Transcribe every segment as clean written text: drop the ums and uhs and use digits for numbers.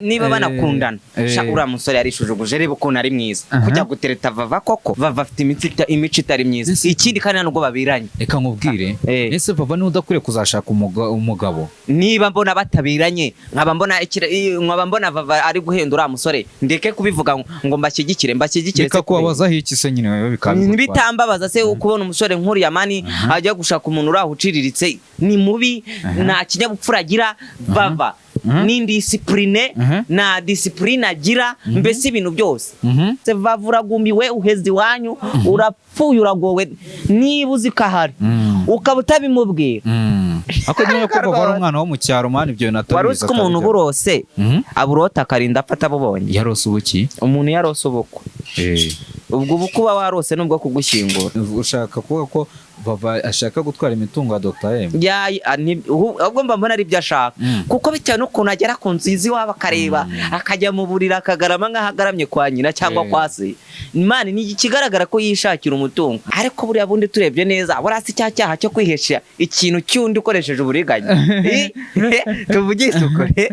niba banakundana ura musore yarishujuguje reba ukuntu ari mwiza kujya gutereta vava koko vava afite imico itari myiza ikindi kandi nubwo babiranye reka nkubwire ese vava ni udakwiye kuzashaka umugabo niba mbona batabiranye nkaba mbona vava ari guhendura musore ndeke kubivuga ngo mbashyigikire reka kubabaza iki se nyine wewe bikabikora bitambabaza se ukubona umusore nkuri yamani ajya gushaka umuntu uraho uciriritse ni mubi nta kinyabupfura agira vava ni discipline na discipline agira mbese ibintu byose se vavura gumiwe uhezi wanyu urapfuye uragowe niba uzikahari ukaba utabimubwira ako nyine ko bavara umwana wo mu cyaro mani ibyo natabiza warose ko umuntu burose aburota akarinda afata bubonye yarose ubuki umuntu yarose ubukwe ubwo bukuba warose nubwo kugushyingura ushaka kuvuga ko vava ashaka gutwara imitungo ya Dr. M ubwo mbona ari byo ashaka kuko bitewe n'ukuntu agera ku nzizi waba akareba akajya mu burira akagarama nk'ahagaramye kwa nyina cyangwa kwa se imana ni ikigaragara ko yishakira umutungo ariko buriya bundi turebye neza burasi cyaha cyo kwihesha ikintu cy'undi ukoresheje uburiganya tuvugisha ukore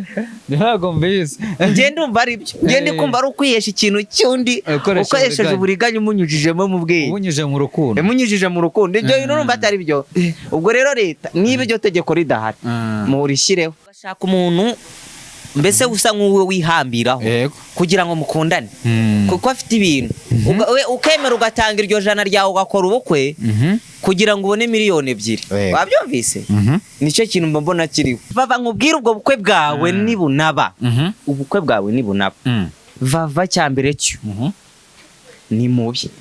ntago mbizi ngende umva ari byo ngende kumva ari ukwihesha ikintu cy'undi ukoresheje uburiganya umunyujijemo mu bwenge umunyujije mu rukundo urumva atari byo ubwo rero leta niba iryo tegeko ridahari murishyireho bashaka umuntu mbese usa nk'uwe wihambiraho kugira ngo mukundane kuko afite ibintu ukemera ugatanga iryo jana ryawe ugakora ubukwe kugira ngo ubone miliyoni 2 wabyumvise nicyo kintu mbona kiriho vava nkubwire ubwo bukwe bwawe nibunaba ubukwe bwawe nibunaba vava cyambere cyo ni mubi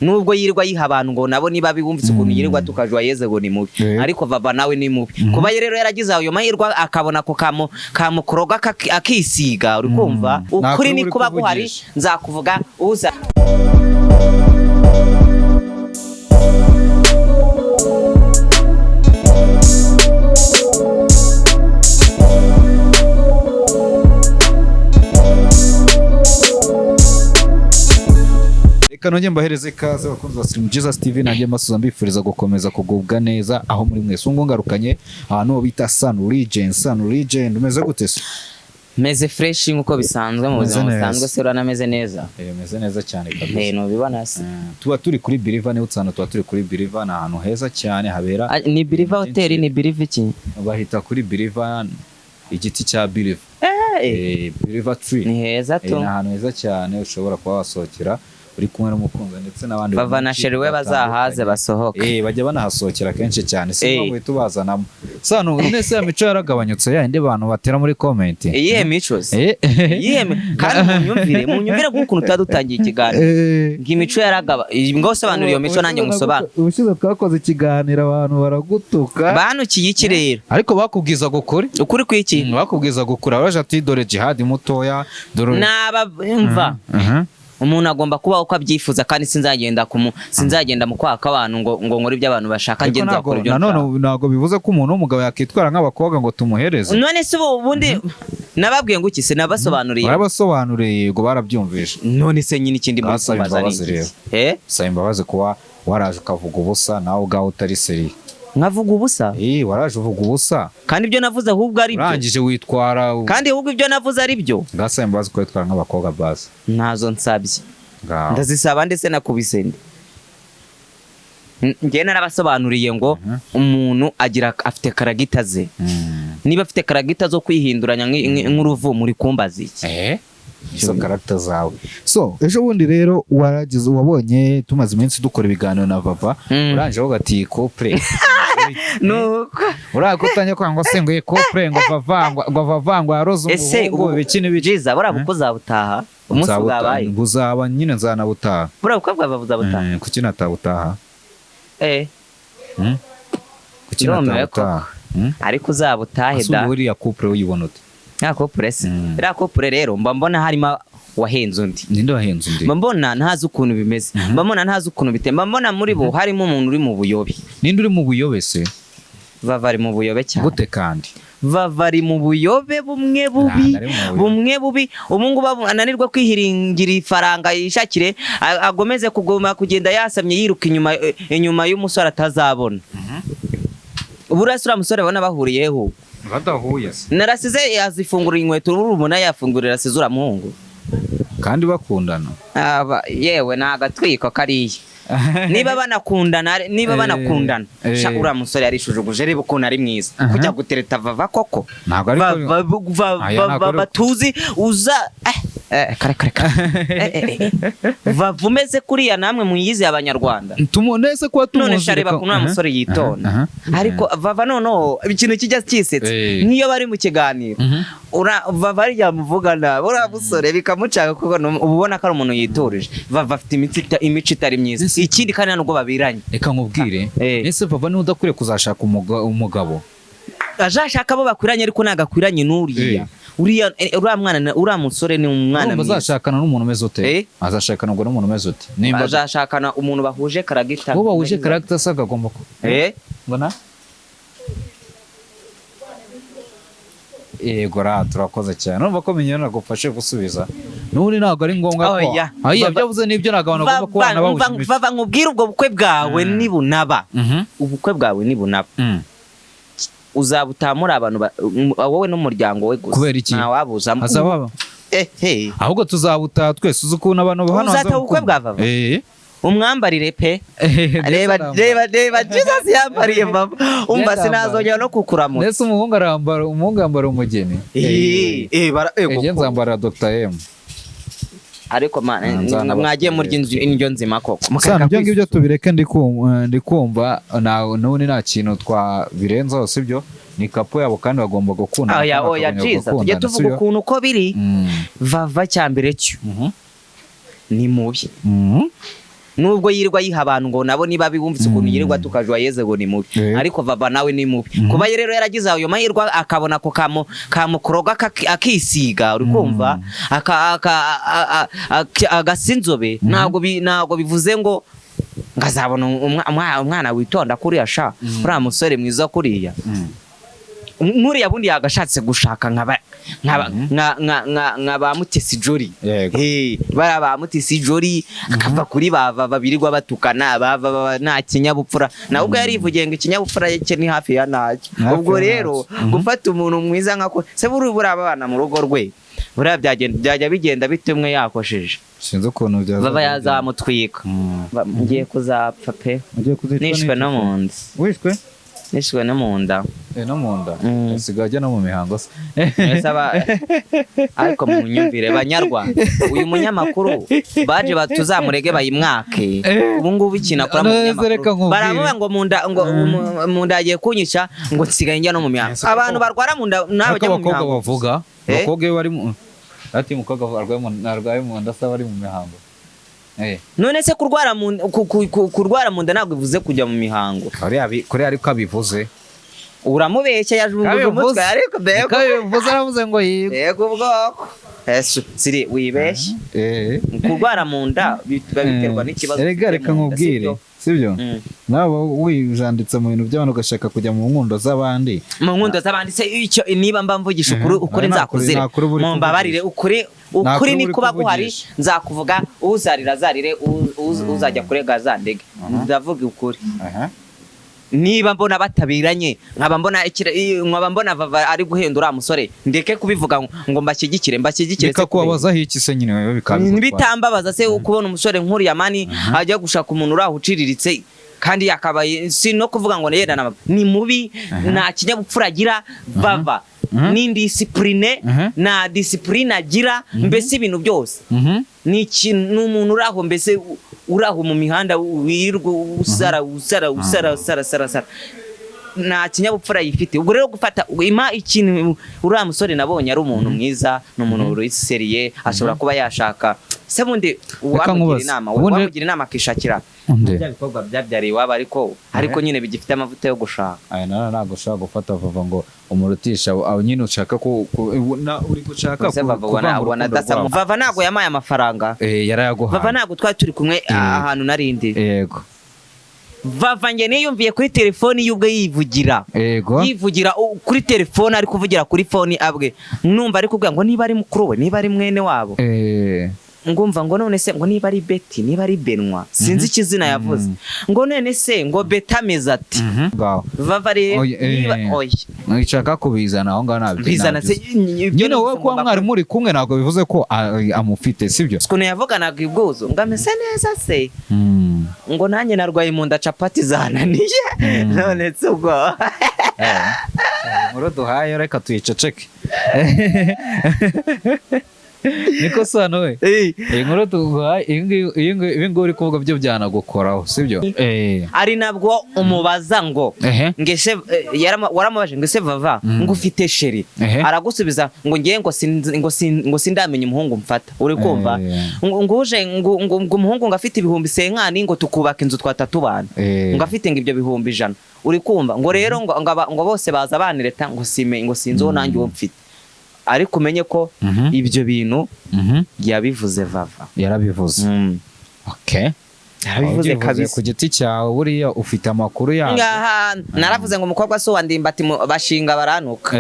nubwo yirirwa yiha abantu ngo nabo niba bibumvise ukuntu yirirwa tukajwa yeze ngo ni mubi ariko vava nawe ni mubi kuba rero yaragize ayo mahirwa akabona ko kamukoroga akisiga uri kumva ukuri ni kuba guhari nzakuvuga uza kanonye mbahereze kaze bakunze Slim Jesus TV nanjye masuza mbifuriza gukomeza kugubwa neza aho muri mwese ngarukanye ahantu bita Sun Legend umeze gute se meze fresh nkuko bisanzwe mu buzima busanzwe se uranameze neza meze neza cyane kabisa no bibona se tuba turi kuri Believer ne utsana tuba turi kuri Believer na ahantu heza cyane habera ni Believer hotel ni Believer iki bahita kuri Believer igiti cya Believer Believer tree ni heza to ni ahantu heza cyane ushobora kuba wasohokera uri kumwe n'umukunzi ndetse n'abandi bava na sheriwe bazahaze basohoka bajya banahasohokera kenshi cyane se ngo tubazanamo sano nese ya mico yaragabanyutse ya inde bantu batera muri comment iyihe mico kandi munyumvire gukuntu utadutangiye ikiganiro ngimico yaragaba ngo sobanura iyo mico nanjye musobanura ubushize twakoze ikiganiro abantu baragutuka banukiye iki rero ariko bakubwiza gukuri ukuri kwiki bakubwiza gukura baje ati dore jihad mutoya dore nabamva umuntu agomba kuba uko abyifuza kandi sinzagenda mu kwaka abantu ngo nkore ibyo abantu bashaka nge nzakora ibyo none nago bivuze ko umuntu w'umugabo yakitwara nk'abakobwa ngo tumuhereze none se ubundi nababwiye ngo iki se nabasobanuriye barabasobanuriye ngo barabyumvisha none se nyine ikindi mu kubaza ni saba imbabazi kuba waraje ukavuga ubusa nawe ubwawe utari seri nkavuga ubusa waraje uvuga ubusa kandi ibyo navuze ahubwo ari byo urangije witwara kandi ahubwo ibyo navuze ari byo ngasa imbabazi ko witwara nk'abakobwa base nazo nsabye ndazisaba ndetse nakubise nge narabasobanuriye ngo umuntu afite karagita ze niba afite karagita zo kwihinduranya nk'uruvu muri kumbaza iki izo character zawe so ejo bundi rero waragize wabonye tumaze iminsi dukora ibiganiro na Vava uranje ho gati couple nuko urakutanye kwangwa se ngo couple ngo Vava yaroze umugongo bikini bijiza burabukuza butaha umunsi bwabaye buzaba nyine nzanabutaha burabuka bwabavuza butaha kuki natabutaha kuki natabutaha ariko uzabutahe da asuburi ya couple uyibona ute ya couple se ra couple rero mbona harimo wahenze undi ninde wahenze undi mbona ntazi ukuntu bimeze mbona ntazi ukuntu bitemba mbona muri bo harimo umuntu uri mu buyobe ninde uri mu buyobe se Vava ari mu buyobe cyane gute kandi Vava ari mu buyobe bumwe bubi ubungu ananirwa kwihiringira ifaranga yishakire agomeze kugoma kugenda yasamye yiruka inyuma y'umusore atazabona uburasura musore bona bahuriyeho badahuye narasize yazifungura inkweto urumuna yafungurira asize uramuhungu kandi bakundana yewe nagatwiko kariye niba banakundana sha uriya musore yarishujuguje reba ukuntu ari mwiza kujya gutereta vava koko batuzi uza kare vava umeze kuriya namwe muyizi abanyarwanda tumuneze kuba tumuzi none shareba kuno uriya musore yitonda ariko vava noneho ikintu kijya cyisetse nk'iyo bari mu kiganiro vava arya muvugana uriya musore bikamucanga kuko ubona ko ari umuntu yiturije vava afite imico itari myiza ikindi kandi nubwo babiranye reka nkubwire ese vava niwe udakwiye kuzashaka umugabo azashaka abo bakwiranye ariko nagakwiranye n'uriya uriya musore ni umwana mwiza azashakana n'umuntu umeze ute azashakana ngo n'umuntu umeze ute nimba azashakana umuntu bahuje karagita bo bahuje karagita saga agomba ko mbona yego turakoze cyane numva ko menyera nagufashe gusubiza n'uri ntabwo ari ngombwa ko byavuze n'ibyo nagabana bagomba kubana bahuje vava nkubwire ubwo bukwe bwawe nibunaba ubukwe bwawe nibunaba uzabutamura abantu wowe n'umuryango we gusa kubera iki ntawabuzamo ahubwo tuzabuta twese uzi ukuntu abantu hano uzata ubukwe bwa vava umwambarire pe reba Jesus yambariye mama umva sinazongera no kukuramutsa nese umuhungu yambara umugeni nzambara Dr. M ariko mwagiye muri indyo nzima koko ibyo ngibyo tubireke ndi kumva none nta kintu twabirenzaho sibyo ni kapo yabo kandi bagomba gukunda oya Jesus tujye tuvuga ukuntu uko biri vava cyambere cyo ni mubi nubwo yirirwa yiha abantu ngo nabo niba bibumvise ukuntu yirirwa tukajwa yeze ngo ni mubi ariko vava nawe ni mubi kuba rero yaragize ayo mahirwa akabona ko kamukoroga akisiga uri kumva agasinzobe ntago bivuze ngo ngazabona umwana witonda kuriya sha uriya musore mwiza kuriya nkuriya bundi yagashatse gushaka nka ba Mutesi Jolly bara ba Mutesi Jolly akava kuri babirirwa batukana nta kinyabupfura nawe ubwo yarivugiye ngo ikinyabupfura cye ni hafi ya ntacyo ubwo rero gufata umuntu mwiza nkako se buri abana mu rugo rwe buriya byajya bigenda bitumwe yakosheje sinzi ukuntu vava yazamutwika ngiye kuzapfa pe nishwe no mu nda nishwe no mu nda sigajya no mu mihango se ariko mu nyumvire banyarwanda uyu munyamakuru baje batuzamurege bayimwake ubu ngubu ikinakora mu munyamakuru baramuba ngo mu nda agiye kunyica ngo nsigaye njya no mu mihango abantu barwara mu nda n'abajya mu mihango bavuga abakobwa bari ati umukobwa arwaye mu nda asaba ari mu mihango none se kurwara mu nda ntabwo bivuze kujya mu mihango kuri ariko abivuze uramubeshya yajunguje umutwe ariko bivuze aravuze ngo yego ubwoko siri wibeshye kurwara mu nda biterwa n'ikibazo reka nkubwire sibyo nawe wijanditse mu bintu by'abantu ugashaka kujya mu nkundo z'abandi se icyo niba mba mvugisha ukuri nzakuzira mu mbabarire ukuri ni kuba guhari nzakuvuga uzarira azarire uzajya kurega azandege ndavuga ukuri niba mbona batabiranye nkaba mbona vava ari guhendura musore ndeke kubivuga ngo mbashyigikire reka kubabaza iki se nyine wewe bitambabaza se kubona umusore nk'uriya mani ajya gushaka umuntu uraho uciriritse kandi yakabaye si no kuvuga ngo yenda ni mubi nta kinyabupfura agira vava ni discipline na discipline agira mbese ibintu byose ni umuntu uraho mbese uraho mu mihanda wirirwa usara nta kinyabupfura yifite ubwo rero gufata ikintu uriya musore nabonye ari umuntu mwiza ni umuntu uriseriye ashobora kuba yashaka se bundi wamugira inama akishakira bya bikorwa byabyariye iwabo ariko nyine bigifite amavuta yo gushaka ntabwo ushaka gufata vava ngo umurutisha aho nyine ushaka uri gushaka vava ntabwo yamaye amafaranga yarayaguhaye vava ntabwo twari turi kumwe ahantu narindi yego vava nge niyumviye kuri telefoni y'ubwo yivugira kuri telefoni ari kuvugira kuri foni abwe numva ari kubwira ngo niba ari mukuru we niba ari mwene wabo ngumva ngo none se ngo niba ari Betty niba ari Benwa sinzi ikizina yavuze ngo none se ngo Beta ameze ati Vava rero oya nshaka kubizana aho ngaho nabyo bizana se nyine wowe kwa mwari muri kumwe ntabwo bivuze ko amufite sibyo siko yavuganaga ibwuzo ngo ameze neza se ngo nanjye narwaye mu nda capati zananiye none se ubwo Muro duhaye reka tuyiceceke niko sano we inkuru duhaye ibi ngo uri kuvuga byo byanagukoraho sibyo ari nabwo umubaza ngo ngese waramubaje ngo se Vava ngo ufite sheri aragusubiza ngo ngiye ngo sindamenye umuhungu mfata uri kumva ngo uje ngo umuhungu ngo afite ibihumbi senkani ngo tukubaka inzu twatatubana ngo afite ngo ibyo bihumbi 100 uri kumva ngo rero ngo bose baza banireta ngo sinzo nanjye uwo mfite ariko umenye ko ibyo bintu yabivuze Vava yarabivuze okay yarabivuze kabisa ku giti cyawe buriya ufite amakuru yawe naravuze ngo umukobwa so wandimbati bashinga baranuka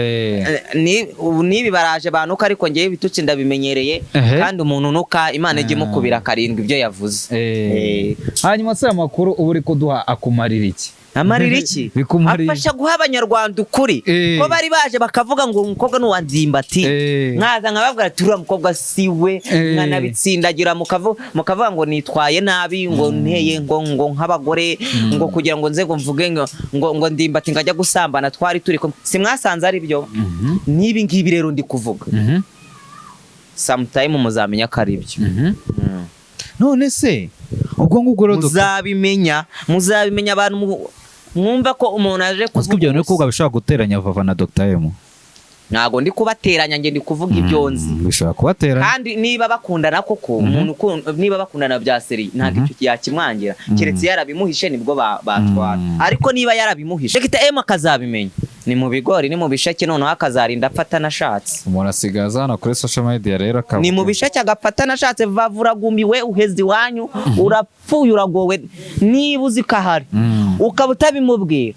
nibi baraje banuka ariko ngiye bituci ndabimenyereye kandi umuntu nuka Imana ije mukubira karindwi ibyo yavuze hanyuma se amakuru uburi kuduha akumarira iki amarira iki afasha guha abanyarwanda ukuri ko bari baje bakavuga ngo umukobwa n'uwandimbati nkaza nkababwira turi umukobwa siwe nkanabitsindagira mukavuga ngo nitwaye nabi ngo nteye ngo nk'abagore ngo kugira ngo nze ngo mvuge ngo ndimbati ngajya gusambana twari turi si mwasanze ari byo nibi ngibi rero ndi kuvuga sometime muzamenya ko ari byo none se ubwo ngubwo muzabimenya abantu mwumva ko umuntu aje kuvuga ibyo no kuvuga bishobora guteranya Vava na Dr. M ntago ndi kubateranya nge ndi kuvuga ibyo nzi bishobora kubateranya kandi niba bakundana koko umuntu niba bakundana bya seri ntago icyo yakimwangira keretse yarabimuhishe nibwo batwara ariko niba yarabimuhishe Dr. M akazabimenya ni mu bigori ni mu bishake noneho akazarinda afata nashatse umuntu asigaza hano kuri social media rero akavuga ni mu bishake agafata nashatse Vavuragumiwe uhezi wanyu urapfuye uragowe niba uzikahari ukaba utabimubwira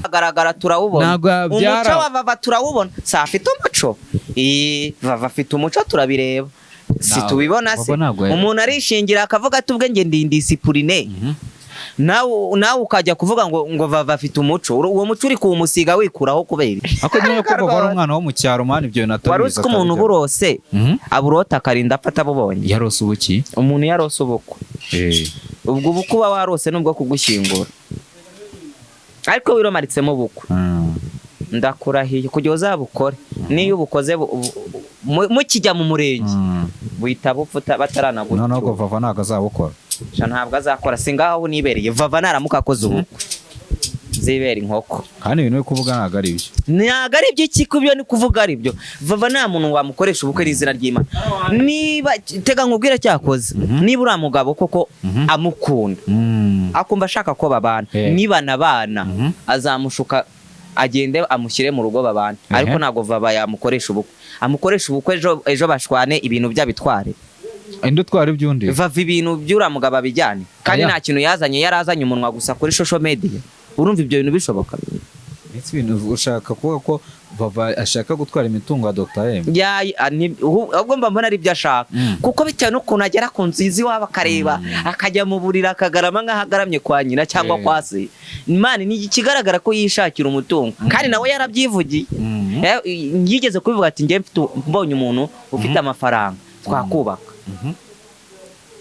agaragara turawubona umuco wa Vava turawubona sa afite umuco Vava afite umuco turabireba si tubibona se umuntu arishingira akavuga tubwe nge ndi discipline nawe ukajya kuvuga ngo Vava afite umuco uwo muco uri kuwumusiga wikuraho kubera ako nyine ko Vava ari umwana wo mu cyaro mani ibyo natabiza warutse ko umuntu burose aburota akarinda afata bubonye yarose ubuki umuntu yarose ubukwe ubwo bukuba warose nubwo kugushyingura ariko wiromaritsemo ubukwe ndakurahiye kujya uzabukore niyo ubukoze mukijya mu murenge buhita bupfuta bataranagura noneho Vava ntago azabukora ntabwo azakora singaho nibereye Vava naramuka akoze ubukwe zibera inkoko kandi ibintu uri kuvuga ntago ari byo ntago ari byo ikikubyo ni kuvuga ari byo Vava nta muntu wamukoresha ubukwe n'izina ry'Imana niba tega nkubwira cyakoze niba uri umugabo koko amukunda akumva ashaka ko babana niba nabana azamushuka agende amushyire mu rugo babana ariko ntago Vava yamukoresha ubukwe amukoresha ubukwe ejo bashwane ibintu byabitware indi twari byundi Vava ibintu by'ura mugabo abijyane kandi nta kintu yazanye yarazanye umunwa gusa kuri social media urumva ibyo bintu bishoboka ibintu ushaka kuvuga ko Vava ashaka gutwara imitungo ya Dr. M ubwo mbona ari byo ashaka kuko bitewe n'ukuntu agera ku nzizi waba akareba akajya mu burira akagarama nk'ahagaramye kwa nyina cyangwa kwa se Imana ni ikigaragara ko yishakira umutungo kandi nawe yarabyivugiye yigeze kubivuga ati ngiye mbonye umuntu ufite amafaranga twakubaka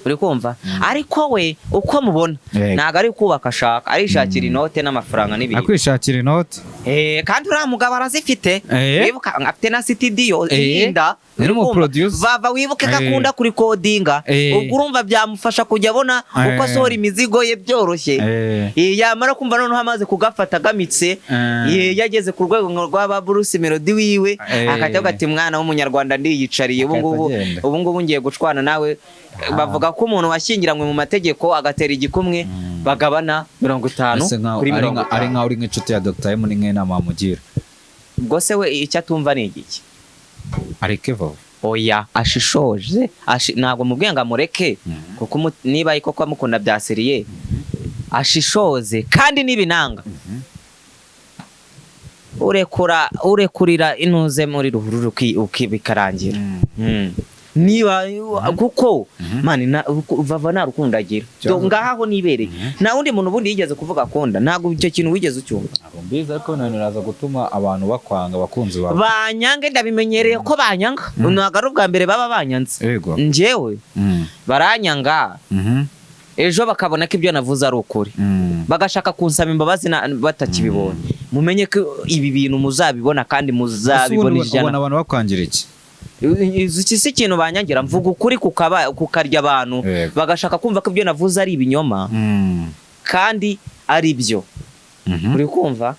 uri kumva ariko we uko mubona ntago ari kubaka ashaka arishakira inote n'amafaranga n'ibintu akwishakira inote kandi uriya mugabo arazifite wibuka afite na studio irinda Vava wibuke ko akunda kuri kodinga ubwo urumva byamufasha kujya abona uko asohora imizigo ye byoroshye yamara kumva noneho amaze kugafata agamitse yageze ku rwego rw'aba Bruce Melody wiwe akajya ati mwana w'umunyarwanda ndiyicariye ubu ngubu ngiye gucwana nawe bavuga ko umuntu washyingiranywe mu mategeko agatera igikumwe bagabana 50 kuri 50 ari nka uri nk'inshuti ya Dr. M ni nk'inama mugira ubwo se we icyo atumva ni igiki areke Vava oya ashishoje ntabwo mubwiye ngo amureke kuko niba koko amukunda bya seriye ashishoze kandi n'ibinanga urekurira intuze muri ruhururu ukibikarangira niba kuko mani vava nta rukundo agira ngaho nibereye nta wundi muntu ubundi yigeze kuvuga akunda ntabwo icyo kintu wigeze ucyumva mbizi ariko niraza gutuma abantu bakwanga bakunzi bawe banyange ndabimenyereye ko banyanga ntabwo ari ubwa mbere baba banyanze njyewe baranyanga ejo bakabona ko ibyo navuze ari ukuri bagashaka kunsaba imbabazi batakibibonye mumenye ko ibi bintu muzabibona kandi muzabibona ijana abantu bakwangira iki iki si ikintu banyangira mvuga ukuri kukarya abantu bagashaka kumva ko ibyo navuze ari ibinyoma kandi ari byo uri kumva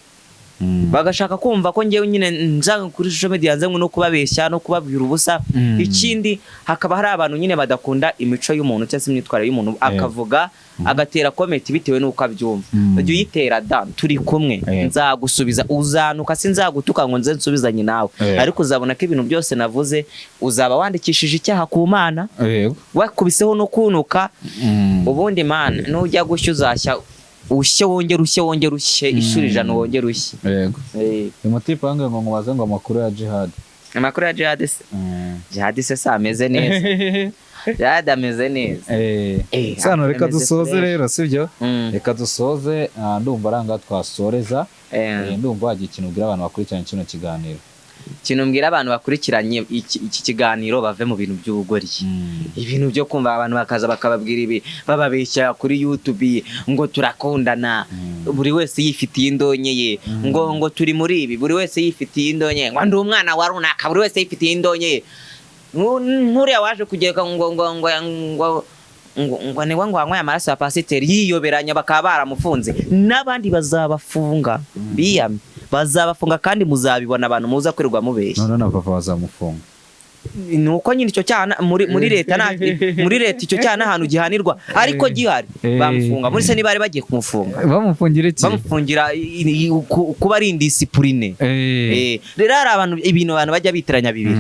bagashaka kumva ko ngewe nyine nzanga kuri social media nzanwe no kubabeshya no kubabwira ubusa ikindi hakaba hari abantu nyine badakunda imico y'umuntu cyangwa se imyitwarire y'umuntu akavuga agatera comment bitewe nuko abyumva ujye uyitera turi kumwe nzagusubiza uzanuka sinzagutuka ngo nze nsubizanye nawe ariko uzabona ko ibintu byose navuze uzaba wandikishije icyaha ku Mana wakubiseho no kunuka ubundi Mana nujya gushya uzashya wongera ushye ishuri ijana wongera ushye yego umutipe wange ngo mubaze ngo amakuru ya jihad jihad se ameze neza jihad ameze neza sano reka dusoze rero sibyo reka dusoze ndumva aranga twasoreza ndumva hagiye ikintu ubwira abantu bakurikiranye kino kiganiro kintu mbwira abantu bakurikiranye iki kiganiro bave mu bintu by'ubugoryi ibintu byo kumva abantu bakaza bakababwira ibi bababeshya kuri YouTube ngo turakundana buri wese yifitiye indonye ye ngo turi muri ibi buri wese yifitiye indonye ngo ndi umwana wa runaka buri wese yifitiye indonye nkuriya waje kugeka ngo niwe ngo wanyweye amaraso ya pasiteri yiyoberanya bakaba baramufunze n'abandi bazabafunga biyame bazabafunga kandi muzabibona abantu muza kwirirwa mubeshya none na papa bazamufunga nuko nyine icyo cyana muri leta icyo cyana ahantu gihanirwa ariko gihari bamufunga muri se nibare bagiye kumufunga bamufungira iki bamufungira kuba ari indiscipline rero hari abantu ibintu abantu bajya bitiranya bibiri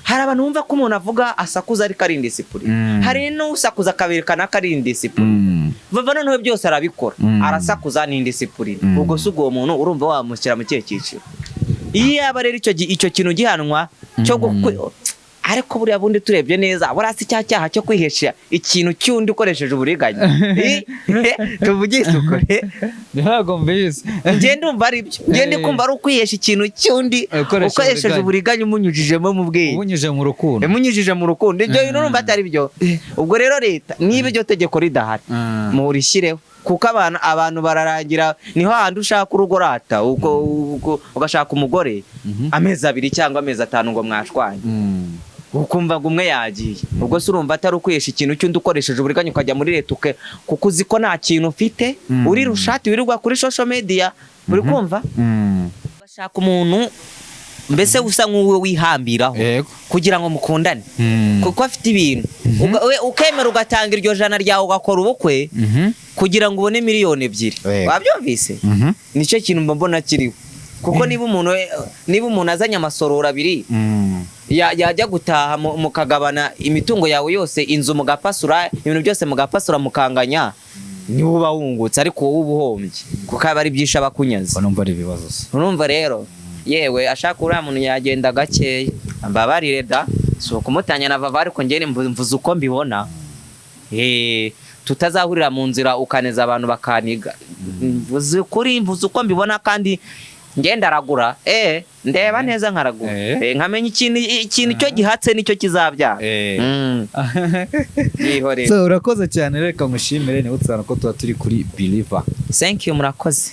hari abantu bumva ko umuntu avuga asakuza ariko ari indiscipline hari n'usakuza akaberekana ko ari indiscipline vava noneho byose arabikora arasakuza ni indiscipline ubwo si ubwo muntu urumva wamushyira mu kihe cyiciro iyo yaba rero icyo kintu gihanwa cyo ariko buriya bundi turebye neza burasi cyaha cyo kwihesha ikintu cy'undi ukoresheje uburiganya tuvugishe ukore ntago mbizi ngende umva ari byo ngende kumva ari ukwihesha ikintu cy'undi ukoresheje uburiganya umunyujijemo mu bwenge umunyujije mu rukundo ibyo bintu urumva atari byo ubwo rero leta niba iryo tegeko ridahari murishyireho kuko abantu bararangira niho handi ushaka urugo rata ugashaka umugore amezi 2 cyangwa amezi 5 ngo mwashwanye ukumva ngo umwe yagiye ubwo se urumva atari ukwihesha ikintu cy'undi ukoresheje uburiganya ukajya muri leta kuko uzi ko nta kintu ufite uri rushati wirirwa kuri social media uri kumva ugashaka umuntu mbese usa nk'uwe wihambiraho kugira ngo mukundane kuko afite ibintu ukemera ugatanga iryo jana ryawe ugakora ubukwe kugira ngo ubone miliyoni 2 wabyumvise nicyo kintu mbona kiriho kuko niba umuntu azanye amasorora 2 yajya gutaha mukagabana imitungo yawe yose inzu mugapasura ibintu byose mugapasura mukanganya niwe uba wungutse ariko wowe ubuhombye kuko aba ari byisha bakunyaza numva ari ibibazo urumva rero yewe ashaka uriya muntu yagenda gakeya mbabarire so kumutanya na vava ariko ngene mvuze uko mbibona tutazahurira mu nzira ukaneza abantu bakaniga mvuze uko mbibona kandi ngenda aragura ndeba neza nkaragura nkamenya ikintu cyo gihatse nicyo kizabyara so urakoze cyane reka mushimire ni utsana ko tuba turi kuri Believer thank you murakoze